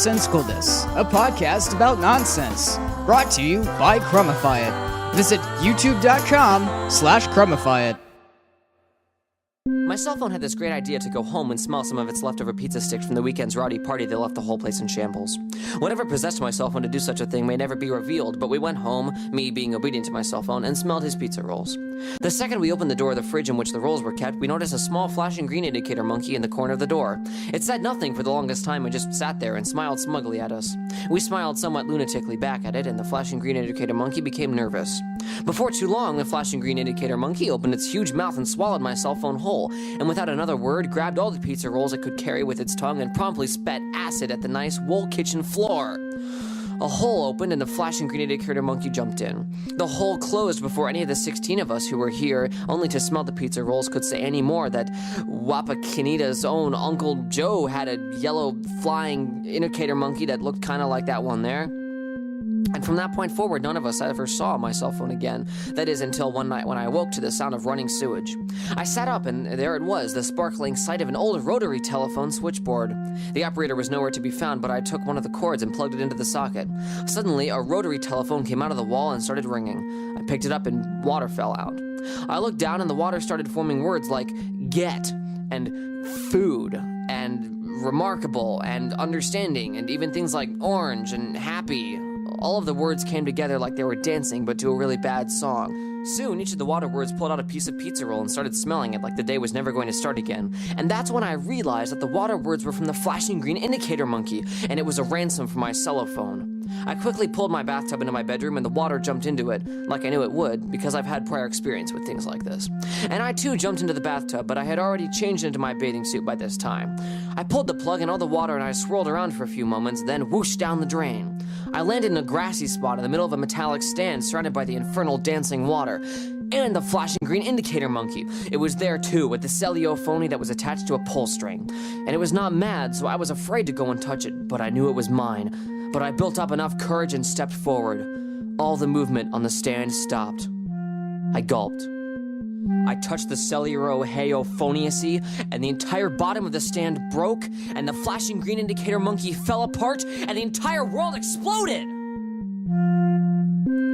Nonsensicalness, a podcast about nonsense. Brought to you by Crumifyit. Visit youtube.com/Crumifyit. My cell phone had this great idea to go home and smell some of its leftover pizza sticks from the weekend's rowdy party that left the whole place in shambles. Whatever possessed my cell phone to do such a thing may never be revealed, but we went home, me being obedient to my cell phone, and smelled his pizza rolls. The second we opened the door of the fridge in which the rolls were kept, we noticed a small flashing green indicator monkey in the corner of the door. It said nothing for the longest time and just sat there and smiled smugly at us. We smiled somewhat lunatically back at it, and the flashing green indicator monkey became nervous. Before too long, the flashing green indicator monkey opened its huge mouth and swallowed my cell phone whole, and without another word, grabbed all the pizza rolls it could carry with its tongue and promptly spat acid at the nice wool kitchen floor. A hole opened and the flashing green indicator monkey jumped in. The hole closed before any of the 16 of us who were here only to smell the pizza rolls could say any more that Wapakoneta's own Uncle Joe had a yellow flying indicator monkey that looked kind of like that one there. And from that point forward, none of us ever saw my cell phone again. That is, until one night when I awoke to the sound of running sewage. I sat up, and there it was, the sparkling sight of an old rotary telephone switchboard. The operator was nowhere to be found, but I took one of the cords and plugged it into the socket. Suddenly, a rotary telephone came out of the wall and started ringing. I picked it up, and water fell out. I looked down, and the water started forming words like get, and food, and remarkable, and understanding, and even things like orange and happy. All of the words came together like they were dancing, but to a really bad song. Soon, each of the water words pulled out a piece of pizza roll and started smelling it like the day was never going to start again. And that's when I realized that the water words were from the flashing green indicator monkey, and it was a ransom for my cellophone. I quickly pulled my bathtub into my bedroom, and the water jumped into it, like I knew it would, because I've had prior experience with things like this. And I too jumped into the bathtub, but I had already changed into my bathing suit by this time. I pulled the plug and all the water, and I swirled around for a few moments, then whooshed down the drain. I landed in a grassy spot in the middle of a metallic stand surrounded by the infernal dancing water. And the flashing green indicator monkey. It was there too, with the cellophone that was attached to a pull string. And it was not mad, so I was afraid to go and touch it, but I knew it was mine. But I built up enough courage and stepped forward. All the movement on the stand stopped. I gulped. I touched the cellophoniacy, and the entire bottom of the stand broke, and the flashing green indicator monkey fell apart, and the entire world exploded!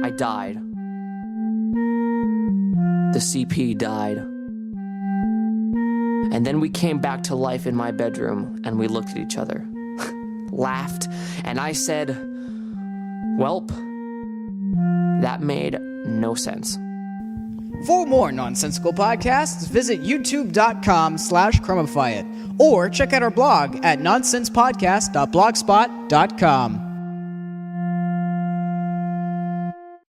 I died. The CP died. And then we came back to life in my bedroom, and we looked at each other, laughed, and I said, "Welp, that made no sense." For more nonsensical podcasts, visit youtube.com/Crumifyit or check out our blog at nonsensepodcast.blogspot.com.